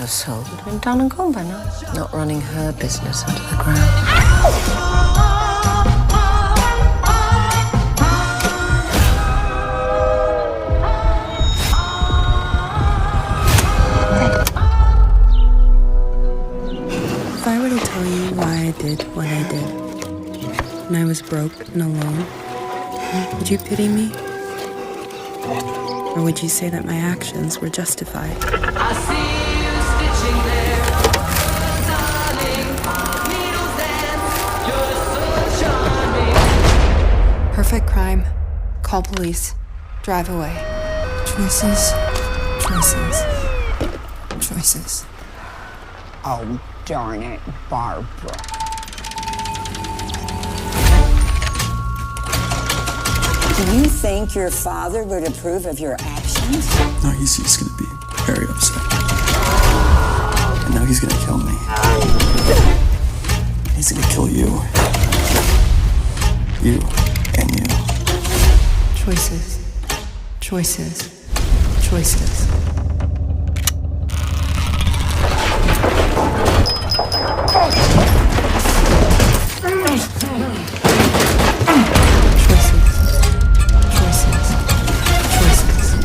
her soul would have been done and gone by now. Not running her business under the ground. If I were to tell you why I did what I did, when I was broke and alone, would you pity me? Or would you say that my actions were justified? I see you stitching there, darling, needles dance, you're so charming. Perfect crime. Call police. Drive away. Choices. Choices. Choices. Oh, darn it, Barbara. Do you think your father would approve of your actions? No, he's going to be very upset. And now he's going to kill me. He's going to kill you. You and you. Choices. Choices. Choices.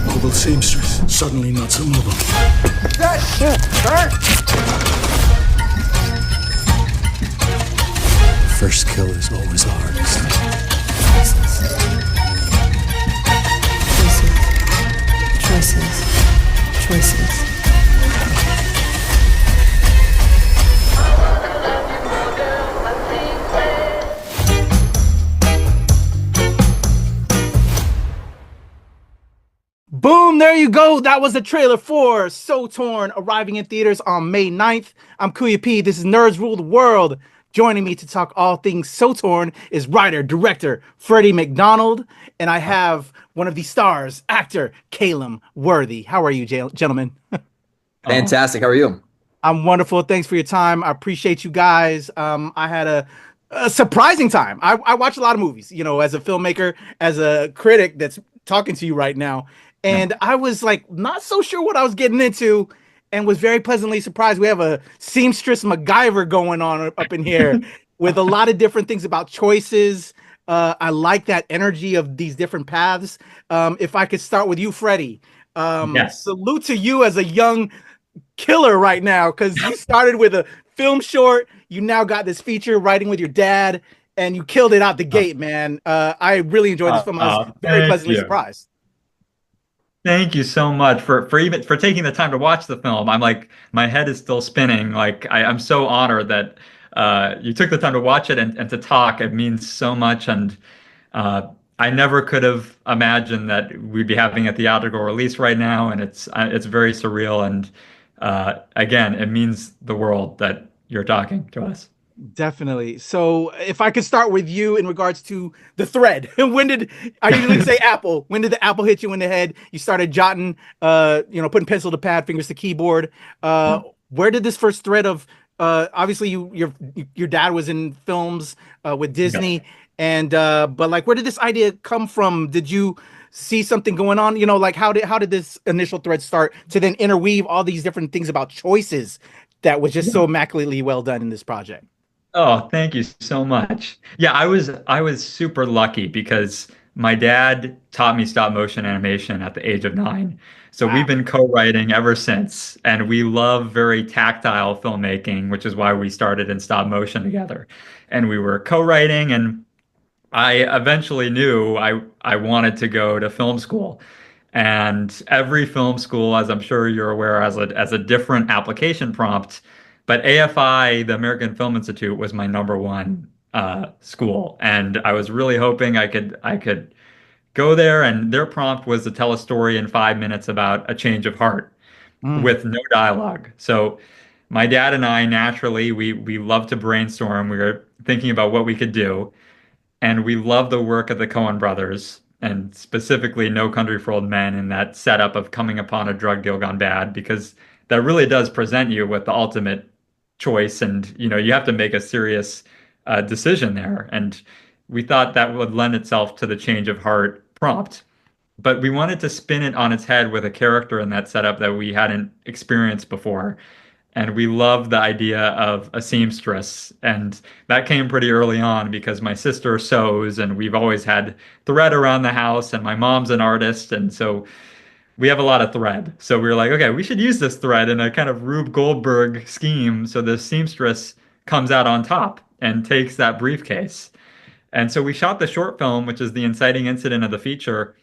Mobile Seamstress, suddenly not so mobile. That shit hurts! First kill is always the hardest. Choices. Choices. Boom, there you go. That was the trailer for So Torn, arriving in theaters on May 9th. I'm Kuya P. This is Nerds Rule the World. Joining me to talk all things So Torn is writer, director Freddy Macdonald, and I have one of the stars, actor Calum Worthy. How are you, gentlemen? Fantastic. How are you? I'm wonderful. Thanks for your time. I appreciate you guys. I had a surprising time. I watch a lot of movies, you know, as a filmmaker, as a critic that's talking to you right now. And I was like, not so sure what I was getting into and was very pleasantly surprised. We have a seamstress MacGyver going on up in here with a lot of different things about choices. I like that energy of these different paths. If I could start with you, Freddy. Yes. Salute to you as a young killer right now, because you started with a film short. You now got this feature writing with your dad, and you killed it out the gate, man. I really enjoyed this film. I was very pleasantly surprised. Thank you so much for taking the time to watch the film. I'm like, my head is still spinning. Like, I'm so honored that you took the time to watch it and to talk. It means so much. And I never could have imagined that we'd be having a theatrical release right now. And it's very surreal. And again, it means the world that you're talking to us. Definitely. So if I could start with you in regards to the thread, when did I usually say apple? When did the apple hit you in the head? You started jotting, putting pencil to pad, fingers to keyboard. Where did this first thread of obviously your dad was in films with Disney, and but like, where did this idea come from? Did you see something going on? You know, like how did this initial thread start to then interweave all these different things about choices that was just so immaculately well done in this project? Oh, thank you so much. Yeah, I was super lucky because my dad taught me stop motion animation at the age of 9. So we've been co-writing ever since, and we love very tactile filmmaking, which is why we started in stop motion together. And we were co-writing, and I eventually knew I wanted to go to film school. And every film school, as I'm sure you're aware, has a different application prompt. But AFI, the American Film Institute, was my number one school, and I was really hoping I could go there. And their prompt was to tell a story in 5 minutes about a change of heart with no dialogue. So my dad and I, naturally, we love to brainstorm. We were thinking about what we could do, and we love the work of the Coen brothers, and specifically No Country for Old Men, and that setup of coming upon a drug deal gone bad, because that really does present you with the ultimate choice, and you have to make a serious decision there. And we thought that would lend itself to the change of heart prompt, but we wanted to spin it on its head with a character in that setup that we hadn't experienced before. And we loved the idea of a seamstress. And that came pretty early on because my sister sews and we've always had thread around the house and my mom's an artist. And so we have a lot of thread. So we were like, okay, we should use this thread in a kind of Rube Goldberg scheme. So the seamstress comes out on top and takes that briefcase. And so we shot the short film, which is the inciting incident of the feature,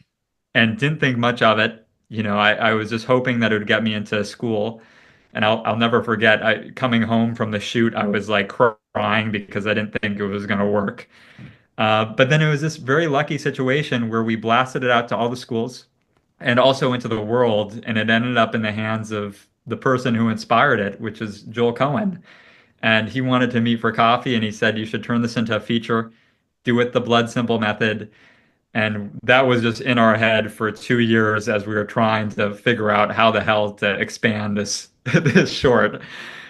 and didn't think much of it. I was just hoping that it would get me into school. And I'll never forget coming home from the shoot, I was like crying because I didn't think it was going to work. But then it was this very lucky situation where we blasted it out to all the schools and also into the world, and it ended up in the hands of the person who inspired it, which is Joel Cohen. And he wanted to meet for coffee, and he said, you should turn this into a feature, do it the blood simple method. And that was just in our head for 2 years as we were trying to figure out how the hell to expand this this short,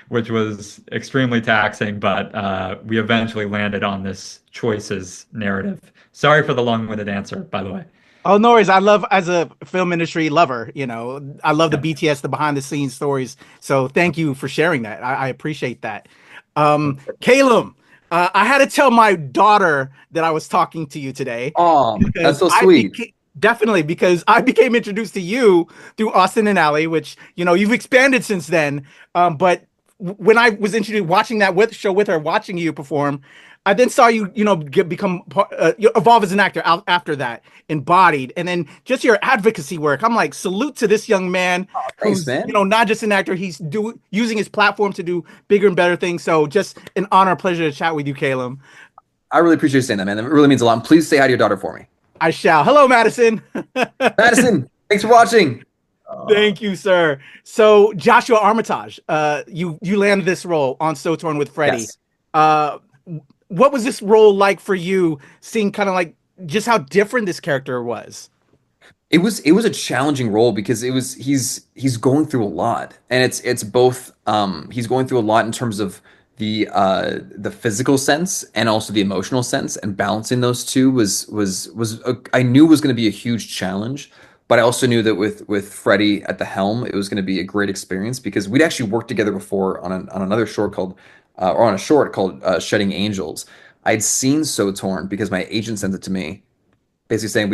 which was extremely taxing, but we eventually landed on this choices narrative. Sorry for the long-winded answer, by the way. Oh, no worries. I love, as a film industry lover, I love the BTS, the behind the scenes stories. So thank you for sharing that. I appreciate that. Calum, I had to tell my daughter that I was talking to you today. Oh, that's so sweet. Definitely, because I became introduced to you through Austin and Ally, which, you've expanded since then. But when I was introduced, watching that show with her, watching you perform, I then saw you, become evolve as an actor after that, embodied, and then just your advocacy work. I'm like, salute to this young man. Oh, thanks, man. Not just an actor, he's using his platform to do bigger and better things. So just an honor, pleasure to chat with you, Calum. I really appreciate you saying that, man. That really means a lot. And please say hi to your daughter for me. I shall. Hello, Madison. Madison, thanks for watching. Thank you, sir. So Joshua Armitage, you landed this role on So Torn with Freddy. Yes. What was this role like for you, seeing kind of like just how different this character was? It was a challenging role because he's going through a lot, and it's both he's going through a lot in terms of the physical sense and also the emotional sense, and balancing those two I knew was going to be a huge challenge, but I also knew that with Freddy at the helm, it was going to be a great experience because we'd actually worked together before on another short called Shedding Angels. I'd seen So Torn because my agent sent it to me, basically saying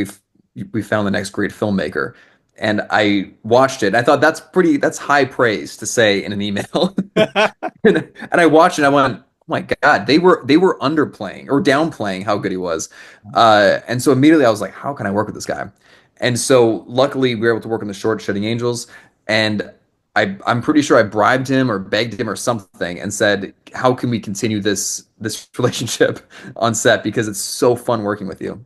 we found the next great filmmaker. And I watched it. And I thought that's high praise to say in an email. and I watched it and I went, oh my God, they were underplaying or downplaying how good he was. And so immediately I was like, how can I work with this guy? And so luckily we were able to work on the short Shedding Angels, and I'm pretty sure I bribed him or begged him or something and said, how can we continue this relationship on set, because it's so fun working with you.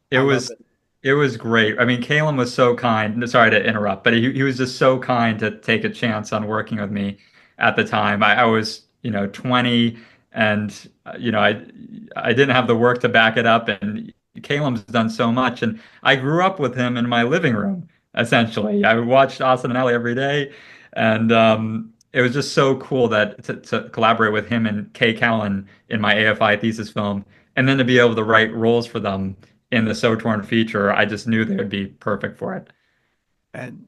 It was great. I mean, Calum was so kind. Sorry to interrupt, but he was just so kind to take a chance on working with me at the time. I was, 20, and I didn't have the work to back it up, and Calum's done so much, and I grew up with him in my living room, essentially. I watched Austin and Ally every day, and it was just so cool that to collaborate with him and Kay Callan in my AFI thesis film, and then to be able to write roles for them in the So Torn feature. I just knew they would be perfect for it. And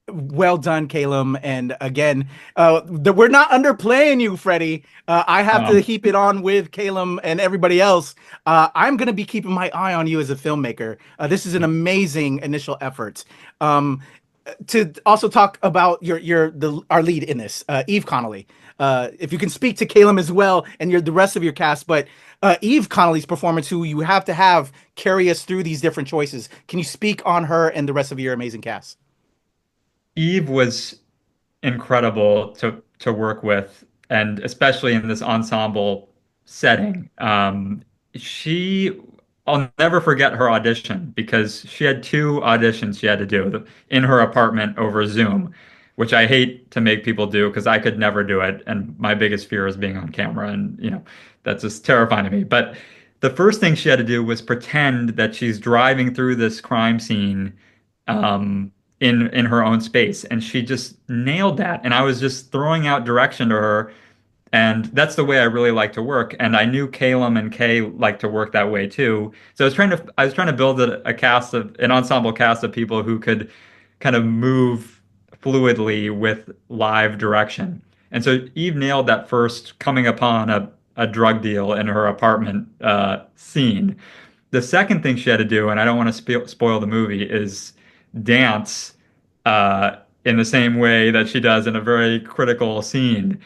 well done, Calum. And again, we're not underplaying you, Freddy. I have to keep it on with Calum and everybody else. I'm going to be keeping my eye on you as a filmmaker. This is an amazing initial effort. To also talk about our lead in this, Eve Connolly. If you can speak to Calum as well and the rest of your cast, but Eve Connolly's performance, who you have to have carry us through these different choices. Can you speak on her and the rest of your amazing cast? Eve was incredible to work with, and especially in this ensemble setting. I'll never forget her audition, because she had 2 auditions she had to do in her apartment over Zoom, which I hate to make people do because I could never do it. And my biggest fear is being on camera, and that's just terrifying to me. But the first thing she had to do was pretend that she's driving through this crime scene in her own space, and she just nailed that. And I was just throwing out direction to her. And that's the way I really like to work. And I knew Calum and Kay like to work that way too. So I was trying to build an ensemble cast of people who could kind of move fluidly with live direction. And so Eve nailed that first coming upon a drug deal in her apartment scene. The second thing she had to do, and I don't want to spoil the movie, is dance in the same way that she does in a very critical scene.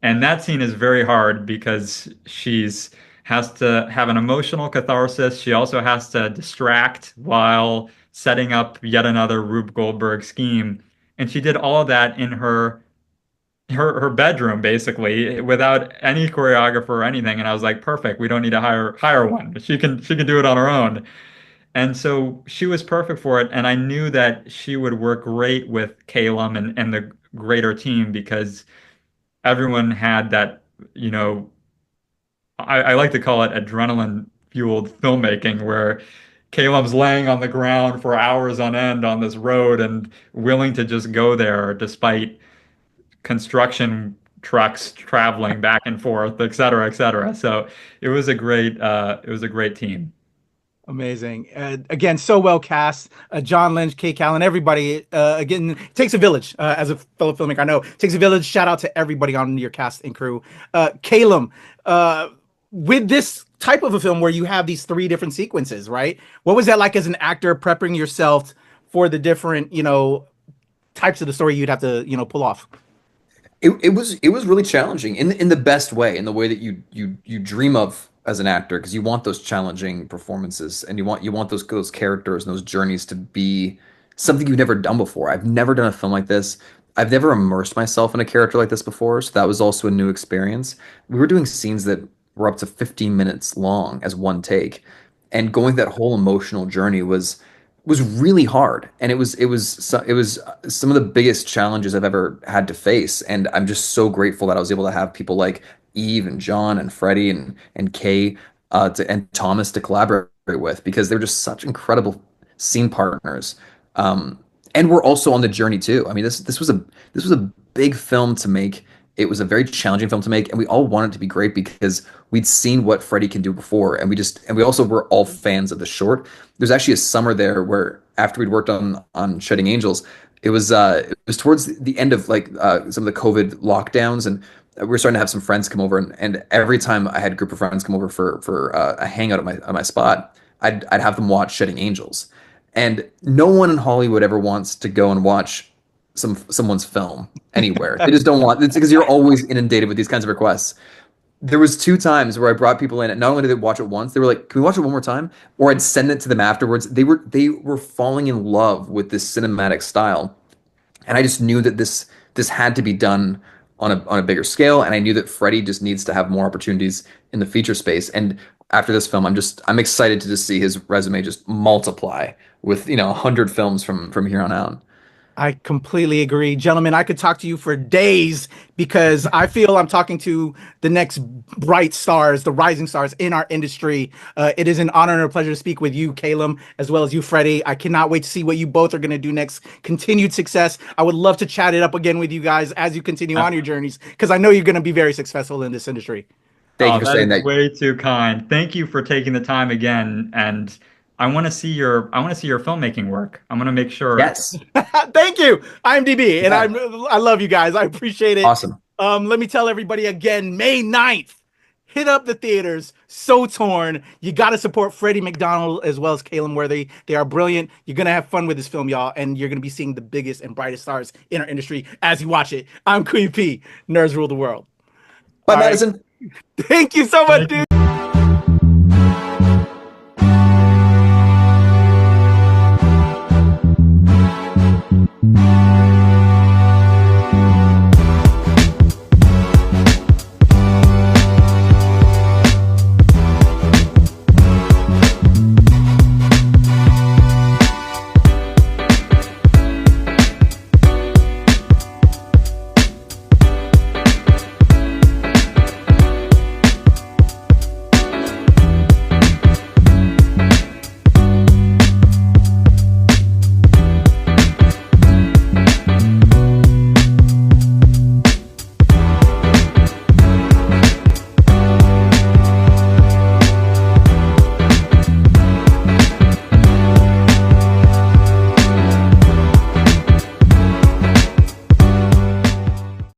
And that scene is very hard because she's has to have an emotional catharsis. She also has to distract while setting up yet another Rube Goldberg scheme. And she did all of that in her bedroom, basically, without any choreographer or anything. And I was like, perfect. We don't need to hire one. She can do it on her own. And so she was perfect for it. And I knew that she would work great with Calum and the greater team because everyone had that, I like to call it adrenaline fueled filmmaking where Caleb's laying on the ground for hours on end on this road and willing to just go there despite construction trucks traveling back and forth, et cetera, et cetera. So it was a great team. Amazing. Again, so well cast. John Lynch, Callan, everybody. Again, it takes a village. As a fellow filmmaker, I know it takes a village. Shout out to everybody on your cast and crew. Calum, with this type of a film where you have these 3 different sequences, right? What was that like as an actor prepping yourself for the different, types of the story you'd have to, pull off? It was really challenging in the best way, in the way that you dream of as an actor, because you want those challenging performances and you want those characters and those journeys to be something you've never done before. I've never done a film like this. I've never immersed myself in a character like this before, so that was also a new experience. We were doing scenes that were up to 15 minutes long as one take, and going that whole emotional journey was really hard, and it was some of the biggest challenges I've ever had to face, and I'm just so grateful that I was able to have people like Eve and John and Freddy and Kay and Thomas to collaborate with, because they're just such incredible scene partners. And we're also on the journey too. I mean, this was a big film to make. It was a very challenging film to make, and we all wanted it to be great because we'd seen what Freddy can do before, and we also were all fans of the short. There's actually a summer there where after we'd worked on Shedding Angels, it was towards the end of some of the COVID lockdowns, and we were starting to have some friends come over, and every time I had a group of friends come over for a hangout at my spot, I'd have them watch Shedding Angels, and no one in Hollywood ever wants to go and watch someone's film anywhere. They just don't want. It's because you're always inundated with these kinds of requests. There was 2 times where I brought people in, and not only did they watch it once, they were like, "Can we watch it one more time?" Or I'd send it to them afterwards. They were falling in love with this cinematic style, and I just knew that this had to be done on a bigger scale, and I knew that Freddy just needs to have more opportunities in the feature space. And after this film, I'm excited to just see his resume just multiply with 100 films from here on out. I completely agree. Gentlemen, I could talk to you for days because I feel I'm talking to the next bright stars, the rising stars in our industry. It is an honor and a pleasure to speak with you, Calum, as well as you, Freddy. I cannot wait to see what you both are going to do next. Continued success. I would love to chat it up again with you guys as you continue on your journeys, because I know you're going to be very successful in this industry. Thank you for saying that. Way too kind. Thank you for taking the time again, and I want to see your filmmaking work. I'm going to make sure. Yes. Thank you, IMDb. And I love you guys. I appreciate it. Awesome. Let me tell everybody again, May 9th, hit up the theaters. So Torn. You got to support Freddy Macdonald as well as Calum, where they are brilliant. You're going to have fun with this film, y'all. And you're going to be seeing the biggest and brightest stars in our industry as you watch it. I'm Kuya P. Nerds rule the world. Bye, Madison. Right. Thank you so much, dude.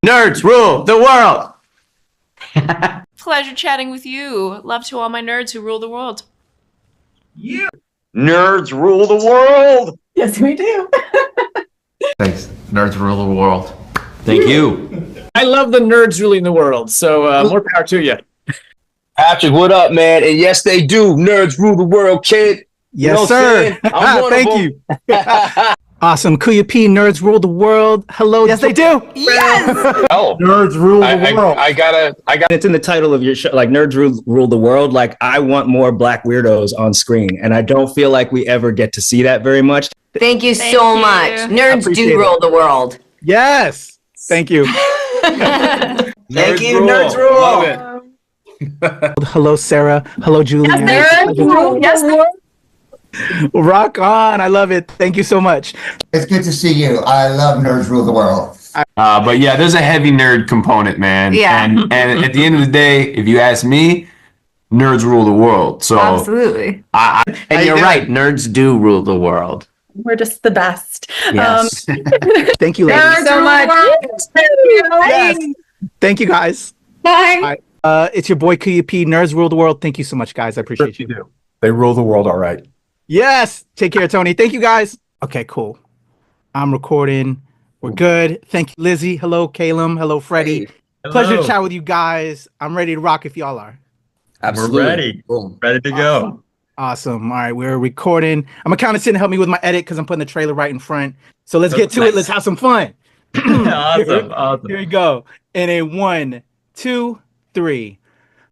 Nerds rule the world. Pleasure chatting with you. Love to all my nerds who rule the world. Nerds rule the world. Yes, we do. Thanks. Nerds rule the world. Thank you. I love the nerds ruling the world, so more power to you. Patrick, what up, man? And yes, they do. Nerds rule the world, kid. Yes, sir. Thank you. Awesome. Kuya P, nerds rule the world. Hello. Yes, they do. Yes. Oh, Nerds rule the world. I got. It's in the title of your show, like Nerds Rule the World. Like, I want more black weirdos on screen, and I don't feel like we ever get to see that very much. Thank you so much. Nerds do rule the world. Yes. Thank you. Thank you. Nerds rule. Love it. Hello, Sarah. Hello, Julian. Nerds rule. Yes. Rock on. I love it. Thank you so much. It's good to see you. I love Nerds Rule the World. But yeah, there's a heavy nerd component, man. Yeah. And at the end of the day, if you ask me, nerds rule the world. So Absolutely. And you're right. Nerds do rule the world. We're just the best. Yes. Thank you, ladies. Nerds so much. Yes. Thank you, guys. Bye. It's your boy Kuya P. Nerds rule the world. Thank you so much, guys. I appreciate you. They rule the world all right. Yes. Take care, Tony. Thank you, guys. Okay, cool. I'm recording. We're good. Thank you, Lizzie. Hello, Calum. Hello, Freddy. Hello. Pleasure to chat with you guys. I'm ready to rock if y'all are. Absolutely. We're ready. Boom. Ready to go. Awesome. All right, we're recording. I'm accountant to help me with my edit because I'm putting the trailer right in front. So let's get to it. Let's have some fun. Awesome. Here we go. And a 1, 2, 3.